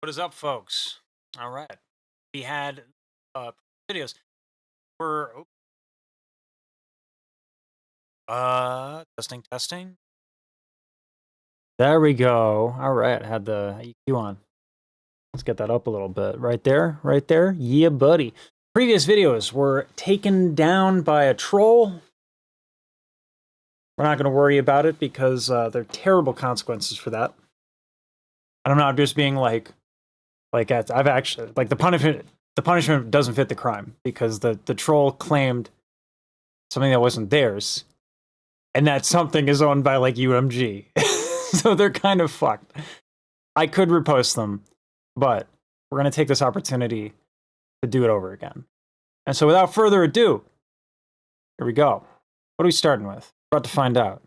What is up, folks? All right. We had uh videos for testing. There we go. All right, had the EQ on. Let's get that up a little bit. Right there, right there. Yeah, buddy. Previous videos were taken down by a troll. We're not going to worry about it because there are terrible consequences for that. And I'm not just being I've actually the punishment doesn't fit the crime because the troll claimed something that wasn't theirs, and that something is owned by UMG. So they're kind of fucked. I could repost them, but we're going to take this opportunity to do it over again. And so without further ado, here we go. What are we starting with? We're about to find out.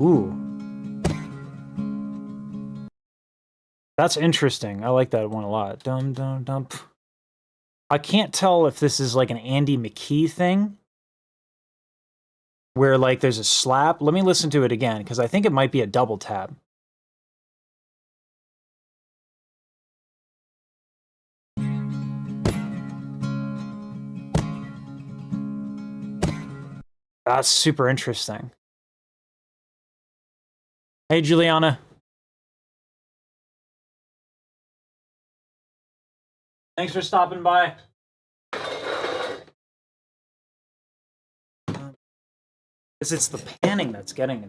Ooh. That's interesting. I like that one a lot. Dum dum dum. I can't tell if this is like an Andy McKee thing where there's a slap. Let me listen to it again because I think it might be a double tap. That's super interesting. Hey, Juliana. Thanks for stopping by. It's the panning that's getting me.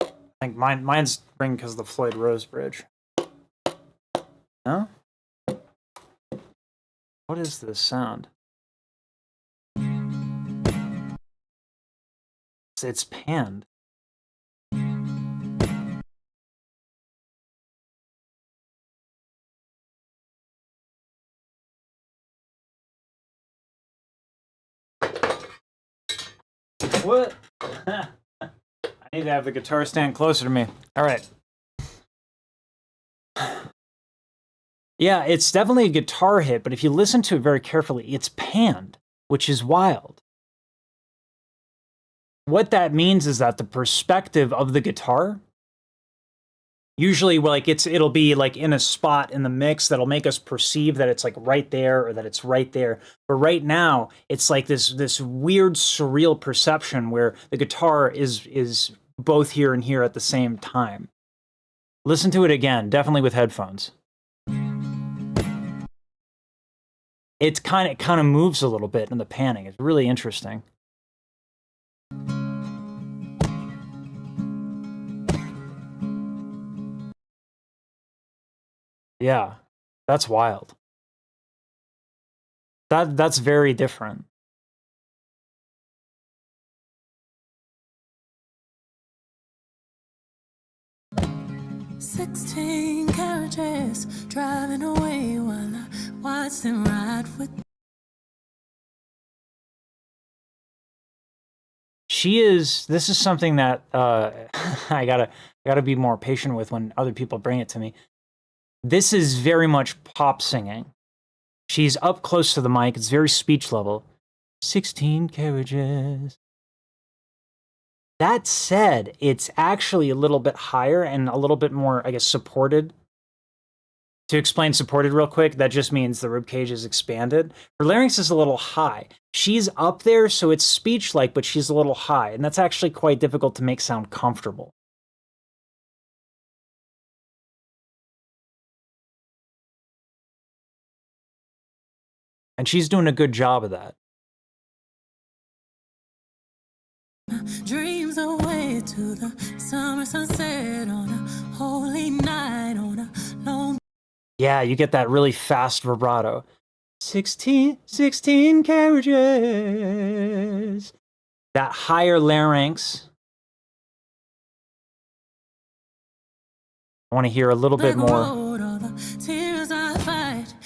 I think mine's ringing because of the Floyd Rose Bridge. No? What is this sound? It's panned. What? I need to have the guitar stand closer to me. All right. Yeah, it's definitely a guitar hit, but if you listen to it very carefully, it's panned, which is wild. What that means is that the perspective of the guitar, usually it'll be in a spot in the mix that'll make us perceive that it's right there or that it's right there. But right now, it's this weird surreal perception where the guitar is both here and here at the same time. Listen to it again, definitely with headphones. It kind of moves a little bit in the panning. It's really interesting. Yeah, that's wild. That's very different. "16 carriages driving away while I watched them ride with." This is something that I gotta be more patient with when other people bring it to me. This is very much pop singing. She's up close to the mic. It's very speech level. 16 carriages. That said, it's actually a little bit higher and a little bit more, I guess, supported. To explain supported real quick, that just means the ribcage is expanded. Her larynx is a little high. She's up there, so it's speech-like, but she's a little high, and that's actually quite difficult to make sound comfortable. And she's doing a good job of that. Dreams away to the summer sunset on a holy night on a long... Yeah, you get that really fast vibrato. 16 carriages. That higher larynx. I want to hear a little bit more.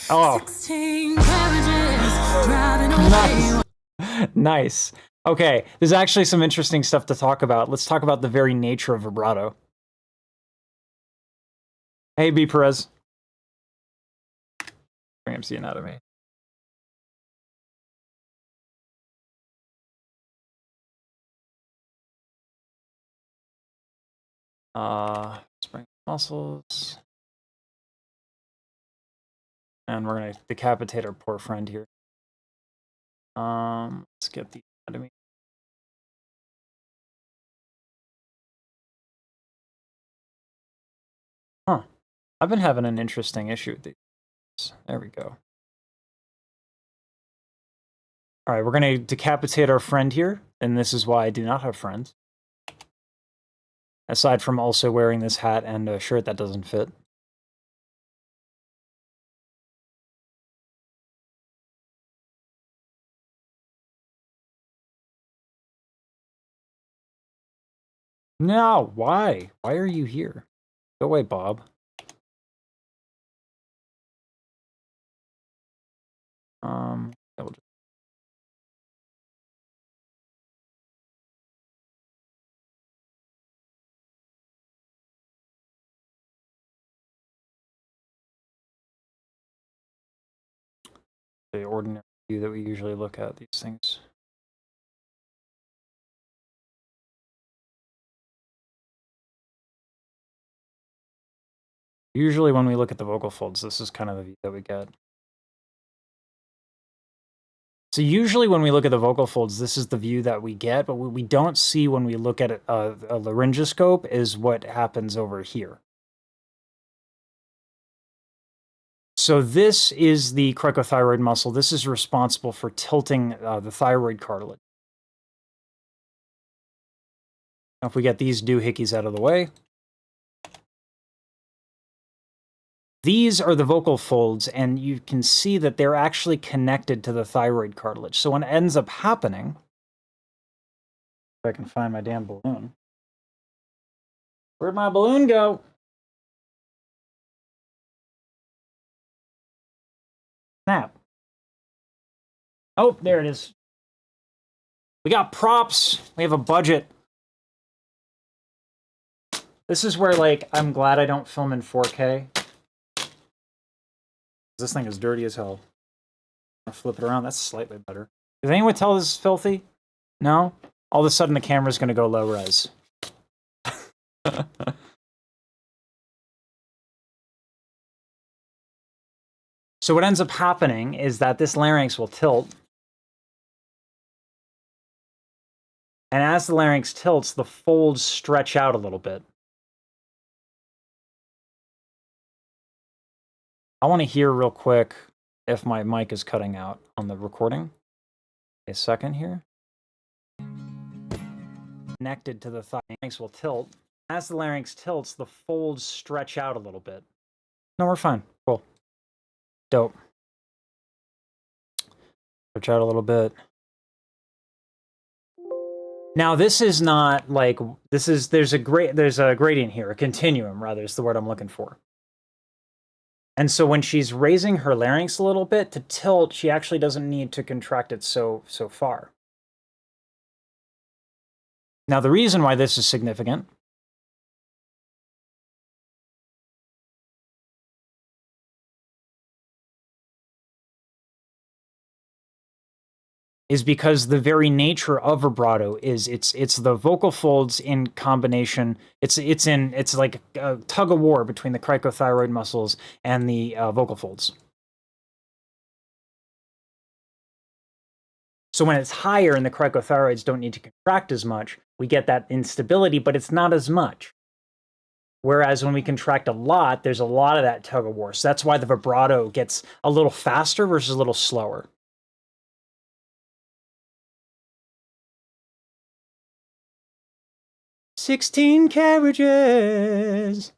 Oh. 16 carriages driving away. Nice. Okay, there's actually some interesting stuff to talk about. Let's talk about the very nature of vibrato. Hey, B. Perez. MC Anatomy. Spring muscles. And we're gonna decapitate our poor friend here. Let's get the anatomy. Huh. I've been having an interesting issue with these. There we go. All right, we're gonna decapitate our friend here, and this is why I do not have friends. Aside from also wearing this hat and a shirt that doesn't fit. No, why? Why are you here? Go away, Bob. The ordinary view that we usually look at these things. Usually when we look at the vocal folds, this is kind of the view that we get. So usually when we look at the vocal folds, this is the view that we get, but what we don't see when we look at a laryngoscope is what happens over here. So this is the cricothyroid muscle. This is responsible for tilting the thyroid cartilage. Now if we get these doohickeys out of the way, these are the vocal folds, and you can see that they're actually connected to the thyroid cartilage. So what ends up happening, if I can find my damn balloon. Where'd my balloon go? Snap. Oh, there it is. We got props. We have a budget. This is where, like, I'm glad I don't film in 4K. This thing is dirty as hell. I'll flip it around. That's slightly better. Does anyone tell this is filthy? No? All of a sudden the camera's going to go low res. So what ends up happening is that this larynx will tilt. And as the larynx tilts, the folds stretch out a little bit. I want to hear real quick if my mic is cutting out on the recording. A second here. Connected to the larynx will tilt. As the larynx tilts, the folds stretch out a little bit. No, we're fine. Cool. Dope. Stretch out a little bit. Now this is not like there's a gradient here, a continuum rather is the word I'm looking for. And so when she's raising her larynx a little bit to tilt, she actually doesn't need to contract it so far. Now the reason why this is significant is because the very nature of vibrato is it's the vocal folds in combination. It's like a tug of war between the cricothyroid muscles and the vocal folds. So when it's higher and the cricothyroids don't need to contract as much, we get that instability, but it's not as much. Whereas when we contract a lot, there's a lot of that tug of war. So that's why the vibrato gets a little faster versus a little slower. "16 carriages.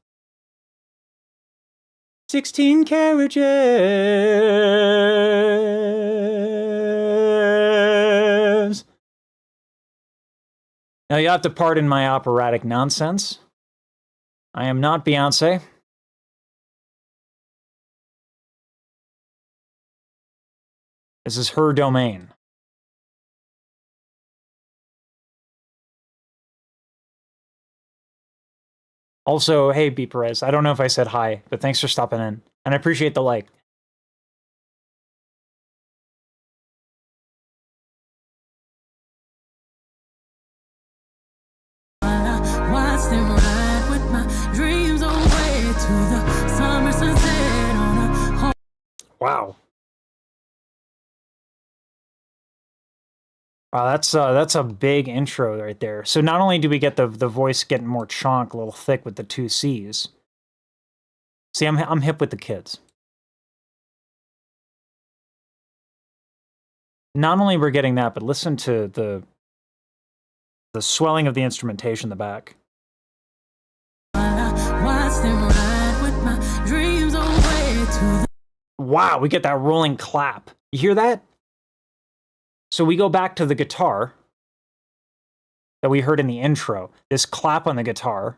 16 carriages." Now you have to pardon my operatic nonsense. I am not Beyonce. This is her domain. Also, hey, B. Perez, I don't know if I said hi, but thanks for stopping in. And I appreciate the like. Wow. Wow, that's a big intro right there. So not only do we get the voice getting more chonk, a little thick with the two C's. See, I'm hip with the kids. Not only we're getting that, but listen to the swelling of the instrumentation in the back. Wow, we get that rolling clap. You hear that? So we go back to the guitar that we heard in the intro. This clap on the guitar.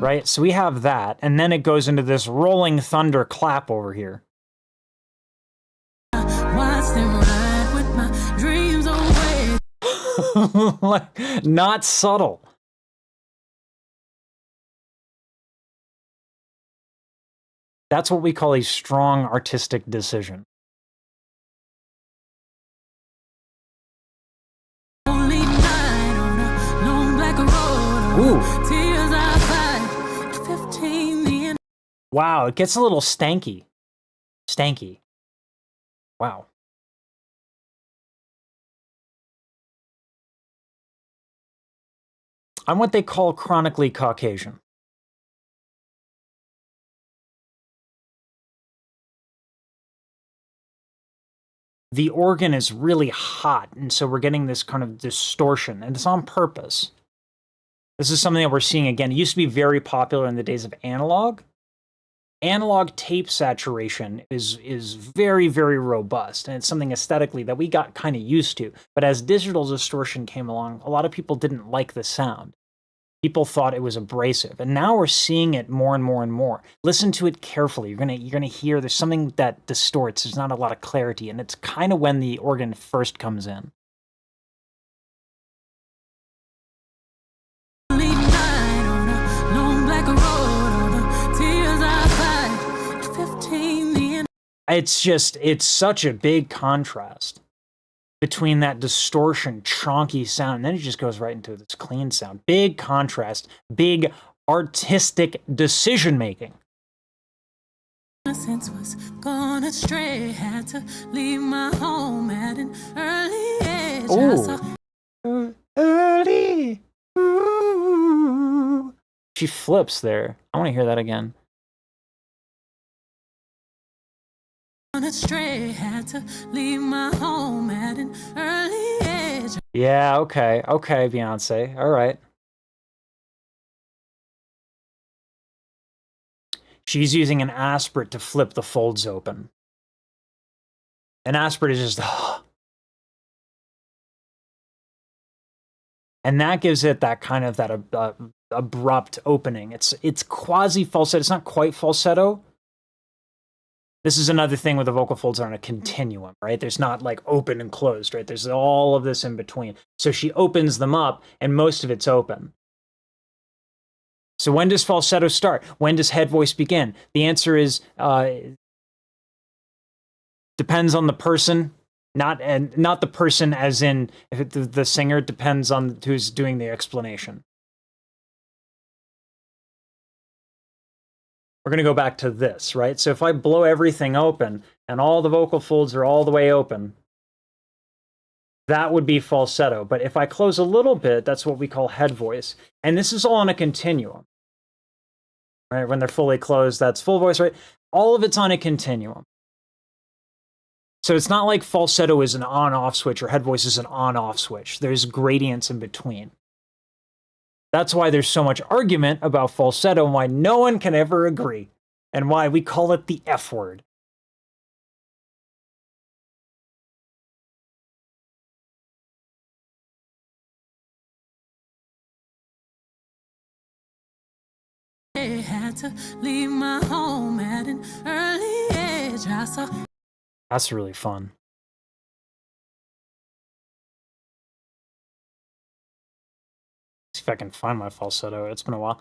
Right? So we have that, and then it goes into this rolling thunder clap over here. Like, not subtle. That's what we call a strong artistic decision. Ooh. Wow, it gets a little stanky. Stanky. Wow. I'm what they call chronically Caucasian. The organ is really hot, and so we're getting this kind of distortion, and it's on purpose. This is something that we're seeing again. It used to be very popular in the days of analog. Analog tape saturation is very, very robust, and it's something aesthetically that we got kind of used to. But as digital distortion came along, a lot of people didn't like the sound. People thought it was abrasive, and now we're seeing it more and more and more. Listen to it carefully. You're gonna hear there's something that distorts. There's not a lot of clarity, and it's kind of when the organ first comes in. It's such a big contrast between that distortion, chonky sound, and then it just goes right into this clean sound. Big contrast, big artistic decision making. Was gone astray, had to leave my home at an early age. Early. Ooh. She flips there. I want to hear that again. Astray, had to leave my home at an early age. Yeah, okay, Beyonce. All right. She's using an aspirate to flip the folds open. An aspirate is just and that gives it that kind of that abrupt opening. It's quasi falsetto. It's not quite falsetto. This is another thing with the vocal folds are on a continuum, right? There's not like open and closed, right? There's all of this in between. So she opens them up, and most of it's open. So when does falsetto start? When does head voice begin? The answer is depends on the person, not the person as in the singer. Depends on who's doing the explanation. We're going to go back to this, right? So if I blow everything open and all the vocal folds are all the way open, that would be falsetto. But if I close a little bit, that's what we call head voice. And this is all on a continuum, right? When they're fully closed, that's full voice, right? All of it's on a continuum. So it's not like falsetto is an on-off switch or head voice is an on-off switch. There's gradients in between. That's why there's so much argument about falsetto and why no one can ever agree, and why we call it the F word. I had to leave my home at an early age. That's really fun. if I can find my falsetto. It's been a while.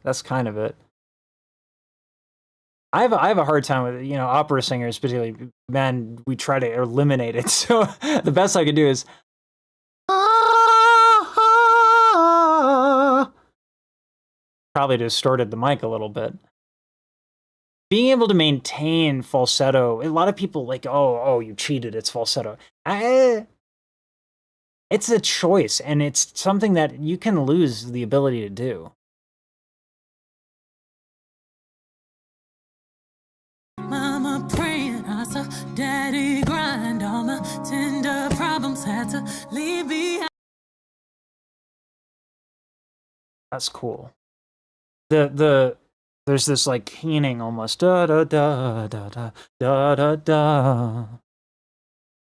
That's kind of it. I have a hard time with, you know, opera singers, particularly men. We try to eliminate it. So the best I could do is probably distorted the mic a little bit. Being able to maintain falsetto, a lot of people like, oh, you cheated, it's falsetto. It's a choice, and it's something that you can lose the ability to do. Mama praying, I saw daddy grind. All my tender problems had to leave behind. That's cool. There's this like keening almost da da da da da da da da.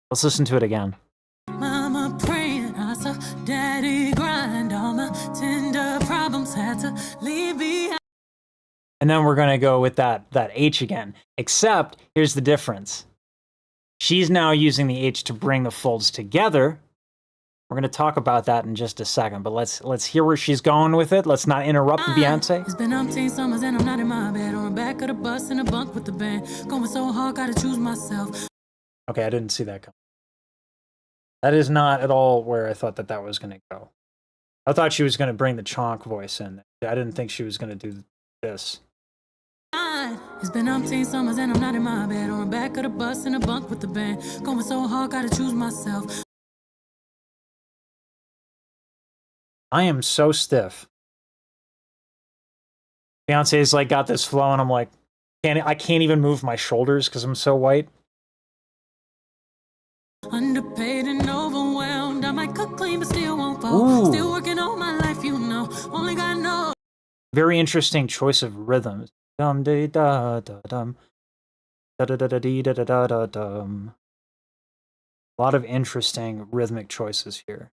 Let's listen to it again. Mama praying, I saw daddy grind. All my tender problems had to leave behind. And then we're gonna go with that H again. Except here's the difference. She's now using the H to bring the folds together. We're gonna talk about that in just a second, but let's hear where she's going with it. Let's not interrupt Beyonce. It's been umpteen summers and I'm not in my bed, on the back of the bus in a bunk with the band. Going so hard, gotta choose myself. Okay, I didn't see that coming. That is not at all where I thought that was gonna go. I thought she was gonna bring the chonk voice in. I didn't think she was gonna do this. It's been umpteen summers and I'm not in my bed, on the back of the bus in a bunk with the band. Going so hard, gotta choose myself. I am so stiff. Beyonce's like got this flow, and I'm like, I can't even move my shoulders because I'm so white. Underpaid and overwhelmed. I might cook clean, but still won't fall. Ooh. Still working all my life, you know. Only God knows. Very interesting choice of rhythms. Dum da da da dum. Da da da da dee da da da da dum. A lot of interesting rhythmic choices here.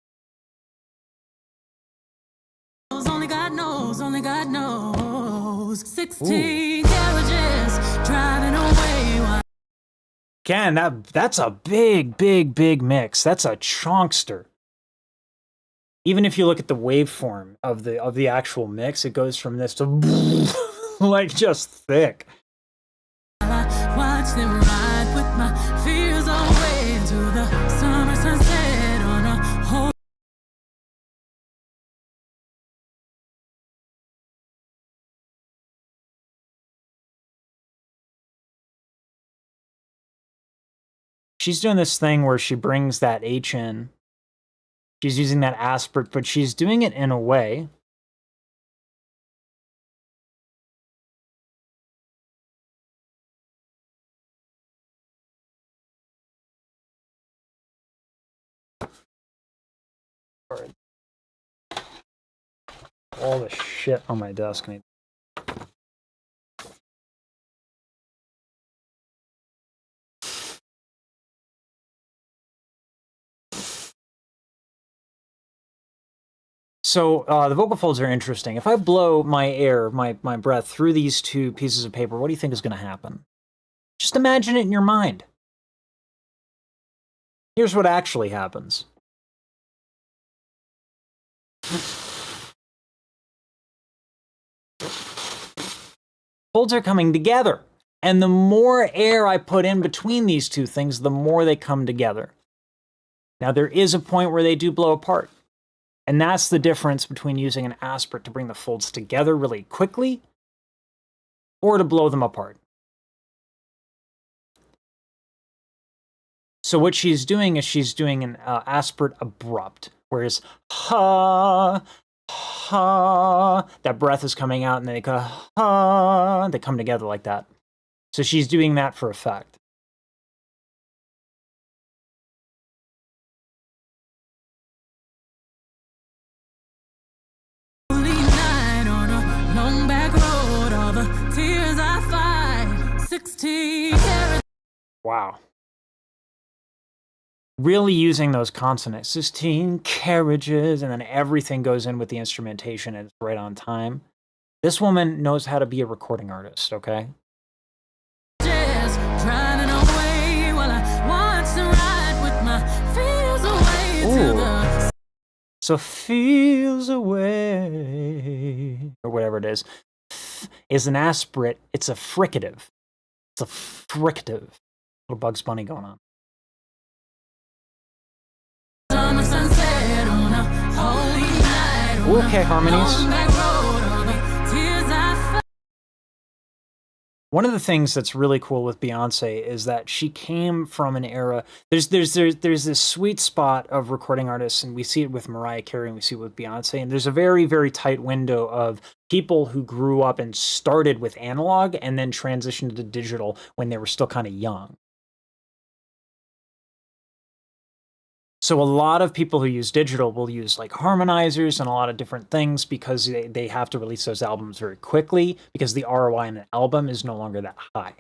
Only God knows, only God knows. 16 carriages driving away. Again, that's a big mix. That's a chonkster. Even if you look at the waveform of the actual mix, it goes from this to like just thick. I watch them ride with my fears away into the summer sunset on a whole. She's doing this thing where she brings that H in. She's using that aspirate, but she's doing it in a way. All the shit on my desk. So the vocal folds are interesting. If I blow my air, my breath through these two pieces of paper, what do you think is going to happen? Just imagine it in your mind. Here's what actually happens. Folds are coming together. And the more air I put in between these two things, the more they come together. Now, there is a point where they do blow apart. And that's the difference between using an aspirate to bring the folds together really quickly or to blow them apart. So what she's doing is she's doing an aspirate abrupt, whereas ha, ha, that breath is coming out and they go ha, they come together like that. So she's doing that for effect. Wow. Really using those consonants. 16 carriages, and then everything goes in with the instrumentation and it's right on time. This woman knows how to be a recording artist, okay? So feels away, or whatever it is an aspirate. It's a fricative. It's a fricative. Little Bugs Bunny going on. Okay, harmonies. One of the things that's really cool with Beyonce is that she came from an era. There's this sweet spot of recording artists, and we see it with Mariah Carey and we see it with Beyonce. And there's a very, very tight window of people who grew up and started with analog and then transitioned to digital when they were still kind of young. So a lot of people who use digital will use like harmonizers and a lot of different things because they have to release those albums very quickly because the ROI on an album is no longer that high.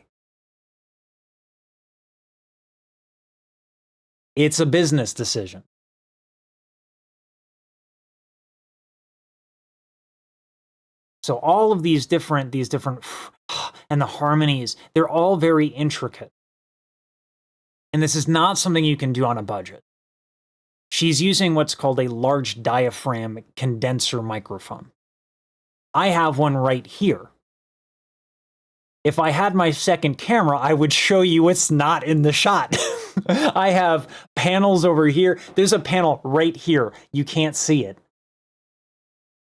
It's a business decision. So all of these different and the harmonies, they're all very intricate. And this is not something you can do on a budget. She's using what's called a large diaphragm condenser microphone. I have one right here. If I had my second camera, I would show you it's not in the shot. I have panels over here. There's a panel right here. You can't see it.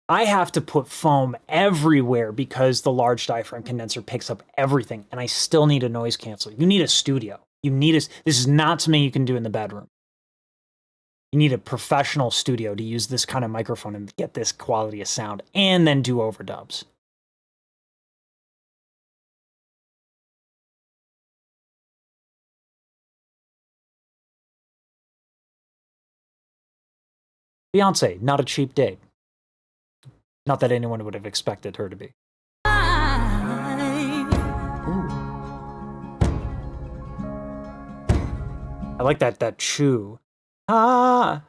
I have to put foam everywhere because the large diaphragm condenser picks up everything, and I still need a noise canceller. You need a studio. This is not something you can do in the bedroom. You need a professional studio to use this kind of microphone and get this quality of sound and then do overdubs. Beyonce, not a cheap date. Not that anyone would have expected her to be. Ooh. I like that chew. Hide.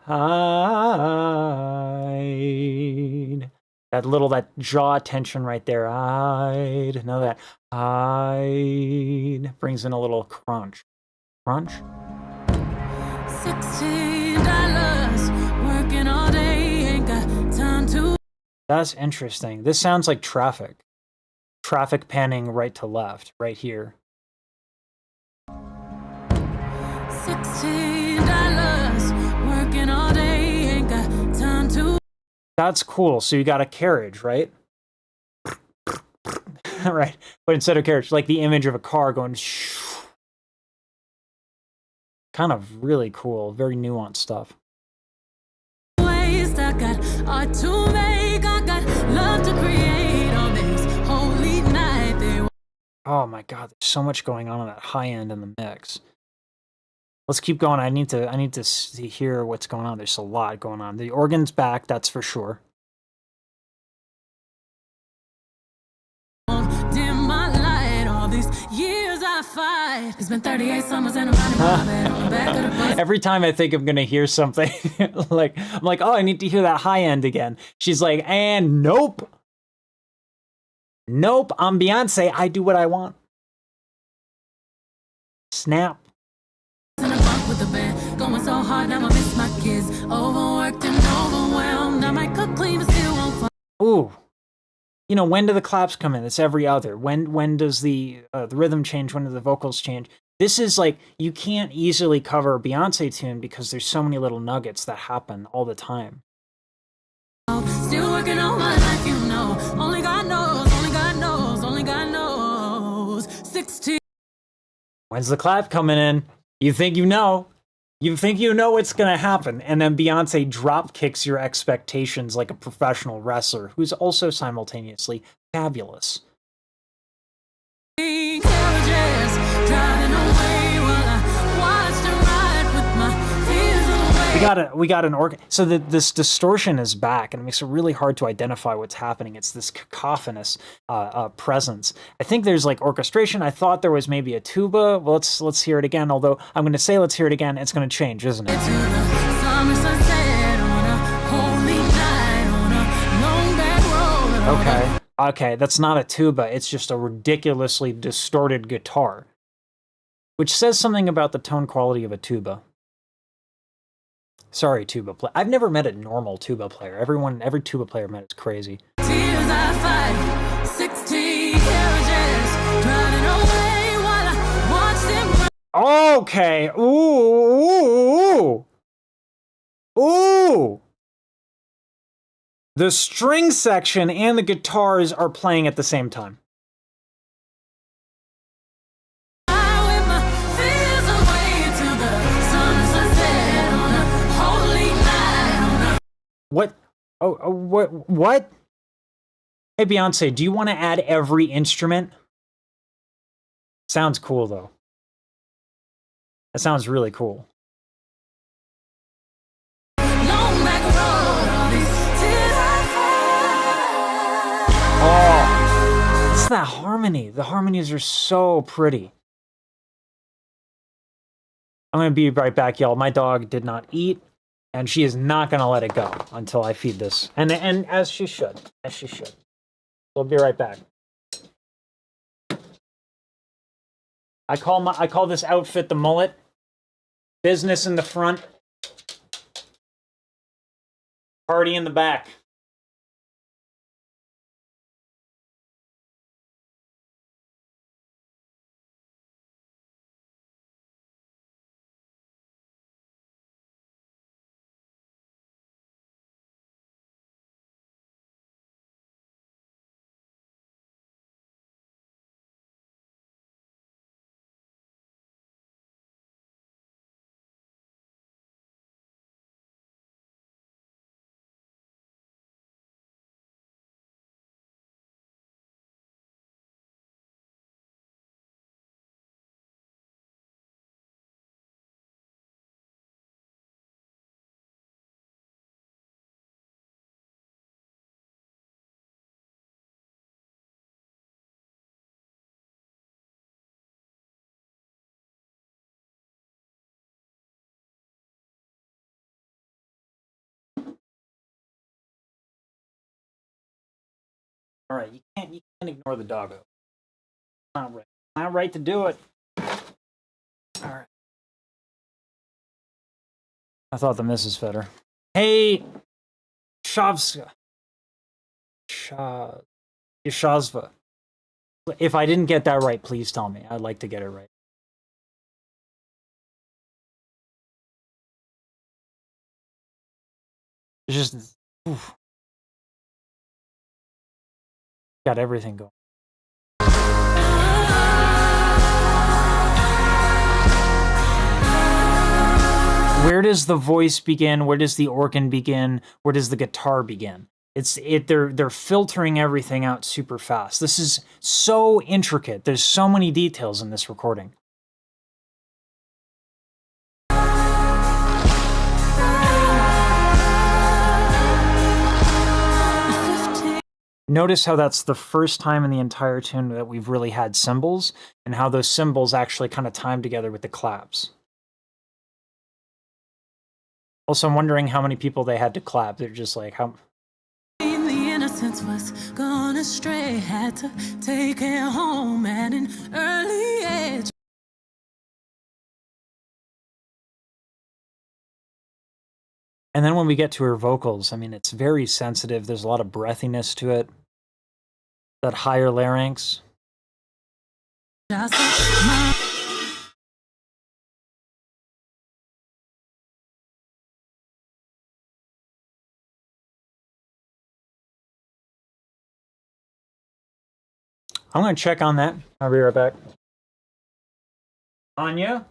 That jaw tension right there. Hide. Know that. Hide. Brings in a little crunch. Crunch? $16 working all day, ain't got time to. That's interesting. This sounds like traffic. Traffic panning right to left, right here. $16 working all day, ain't got time to. That's cool. So you got a carriage, right? Right. But instead of carriage, like the image of a car going. Kind of really cool. Very nuanced stuff. I got art to make, I got love to create on this holy night. Oh my god, there's so much going on that high end in the mix. Let's keep going. I need to hear what's going on. There's a lot going on. The organ's back, that's for sure. Dim my light, all these years I fight. It's been 38 summers and I'm running my bed on the back of the bus. Every time I think I'm gonna hear something, I'm like, oh, I need to hear that high end again. She's like, and nope. Nope, I'm Beyonce. I do what I want. Snap. With the band, going so hard, now I miss my kids. Overworked and overwhelmed. I might cook clean, but still won't find. Ooh. You know, when do the claps come in? It's every other. When does the rhythm change? When do the vocals change? This is like, you can't easily cover a Beyonce tune because there's so many little nuggets that happen all the time. Still working on my life, you know. Only God knows, only God knows, only God knows. 16. When's the clap coming in? You think you know. You think you know what's going to happen, and then Beyonce drop kicks your expectations like a professional wrestler who's also simultaneously fabulous. Carriages, driving away while I watched her ride with my fears away. We got an organ. So this distortion is back, and it makes it really hard to identify what's happening. It's this cacophonous presence. I think there's like orchestration. I thought there was maybe a tuba. Well, let's hear it again. Although I'm going to say let's hear it again. It's going to change, isn't it? Okay, that's not a tuba. It's just a ridiculously distorted guitar, which says something about the tone quality of a tuba. Sorry, tuba player. I've never met a normal tuba player. Every tuba player I met is crazy. Tears I fight, 16 carriages, driving away while I watch them. Okay. Ooh. Ooh. The string section and the guitars are playing at the same time. What? What? Hey, Beyonce, do you want to add every instrument? Sounds cool, though. That sounds really cool. Oh, it's that harmony. The harmonies are so pretty. I'm going to be right back, y'all. My dog did not eat, and she is not going to let it go until I feed this. And as she should. As she should. We'll be right back. I call this outfit the mullet. Business in the front. Party in the back. All right, you can't ignore the doggo. Not right. Not right to do it. All right. I thought the missus fed her. Hey, Yashazva. If I didn't get that right, please tell me. I'd like to get it right. It's just, oof. Got everything going. Where does the voice begin? Where does the organ begin? Where does the guitar begin? They're filtering everything out super fast. This is so intricate. There's so many details in this recording. Notice how that's the first time in the entire tune that we've really had cymbals, and how those cymbals actually kind of time together with the claps. Also, I'm wondering how many people they had to clap. They're just like, how... The innocence was gone astray, had to take it home at an early age. And then when we get to her vocals, I mean, it's very sensitive. There's a lot of breathiness to it. That higher larynx. I'm going to check on that. I'll be right back. Anya?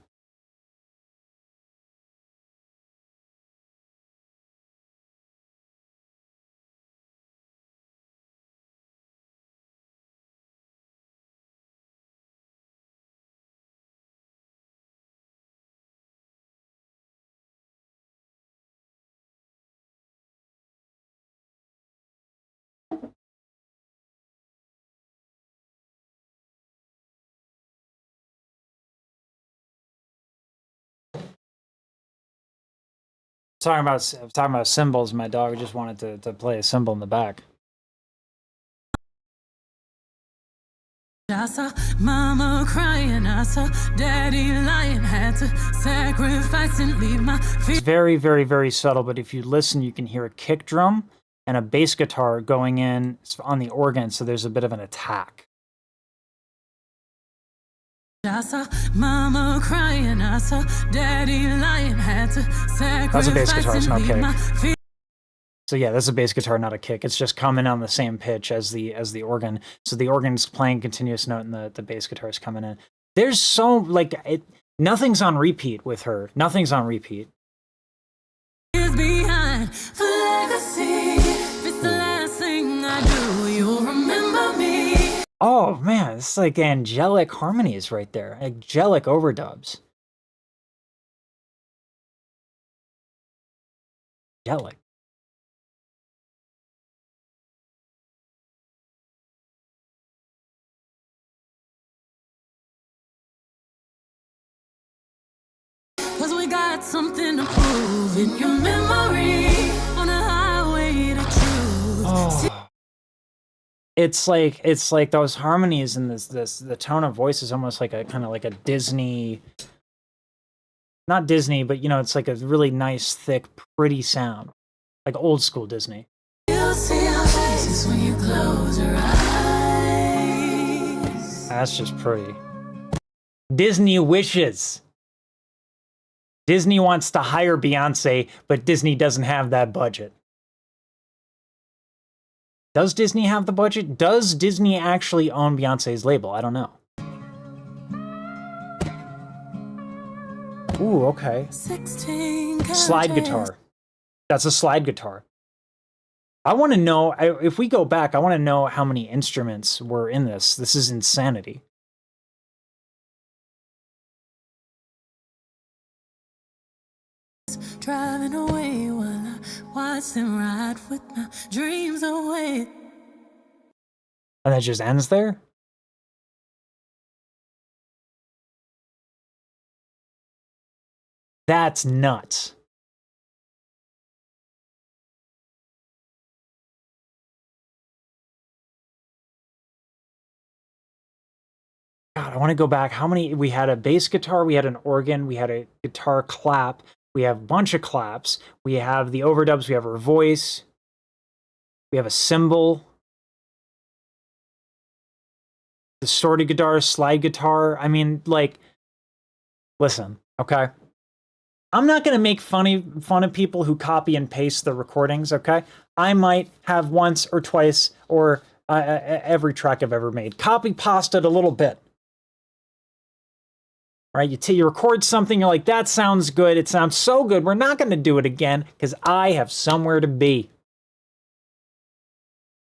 Talking about cymbals. My dog just wanted to play a cymbal in the back. I saw mama crying, I saw daddy lying, had to sacrifice and leave my feet. It's very, very, very subtle, but if you listen, you can hear a kick drum and a bass guitar going in on the organ, so there's a bit of an attack. I saw mama crying, I saw daddy lying, had to sacrifice. That's a bass guitar, it's no and leave kick. my feet. So yeah, that's a bass guitar, not a kick. It's just coming on the same pitch as the organ. So the organ's playing continuous note and the bass guitar is coming in. There's so nothing's on repeat with her. Nothing's on repeat. Is behind the legacy. If it's the last thing I do, you'll remember me. Oh man, it's like angelic harmonies right there. Angelic overdubs. Angelic. Cause we got something to prove in your memory on a highway to choose. Oh. It's like those harmonies and the tone of voice is almost like a kind of like a Disney, not Disney, but you know, it's like a really nice, thick, pretty sound. Like old school Disney. You'll see our faces when you close your eyes. That's just pretty. Disney wishes. Disney wants to hire Beyonce, but Disney doesn't have that budget. Does Disney have the budget? Does Disney actually own Beyonce's label? I don't know. Ooh, okay. 16 Slide carriages. guitar. That's a slide guitar. I want to know, if we go back, I want to know how many instruments were in this. This is insanity. Driving away while I watch them ride with my dreams away. And that just ends there? That's nuts. God, I want to go back. How many? We had a bass guitar, we had an organ, we had a guitar clap, we have a bunch of claps, we have the overdubs, we have her voice, we have a cymbal, distorted guitar, slide guitar. I mean, like, listen, okay? I'm not going to make fun of people who copy and paste the recordings, okay? I might have once or twice or every track I've ever made copy pasted a little bit. Right? You record something, you're like, that sounds good. It sounds so good. We're not going to do it again because I have somewhere to be.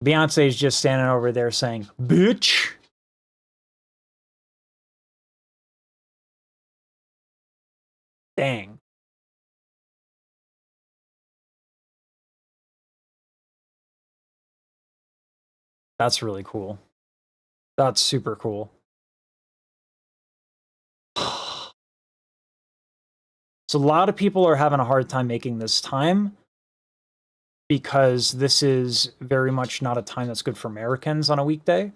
Beyonce's just standing over there saying, bitch. Dang. That's really cool. That's super cool. So a lot of people are having a hard time making this time because this is very much not a time that's good for Americans on a weekday.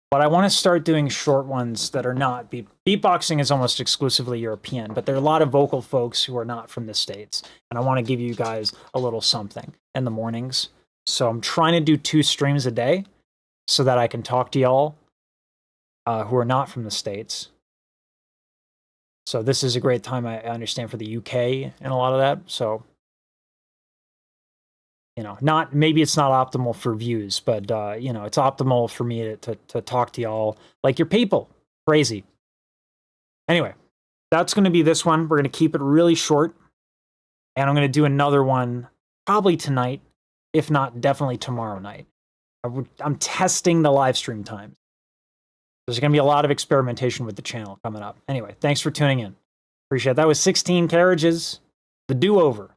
But I want to start doing short ones that are not beatboxing is almost exclusively European, but there are a lot of vocal folks who are not from the States. And I want to give you guys a little something in the mornings. So I'm trying to do 2 streams a day so that I can talk to y'all who are not from the States. So this is a great time, I understand, for the UK and a lot of that. So, you know, maybe it's not optimal for views, but, you know, it's optimal for me to talk to y'all like your people. Crazy. Anyway, that's going to be this one. We're going to keep it really short. And I'm going to do another one probably tonight, if not definitely tomorrow night. I'm testing the live stream times. There's going to be a lot of experimentation with the channel coming up. Anyway, thanks for tuning in. Appreciate it. That was 16 Carriages, the do-over.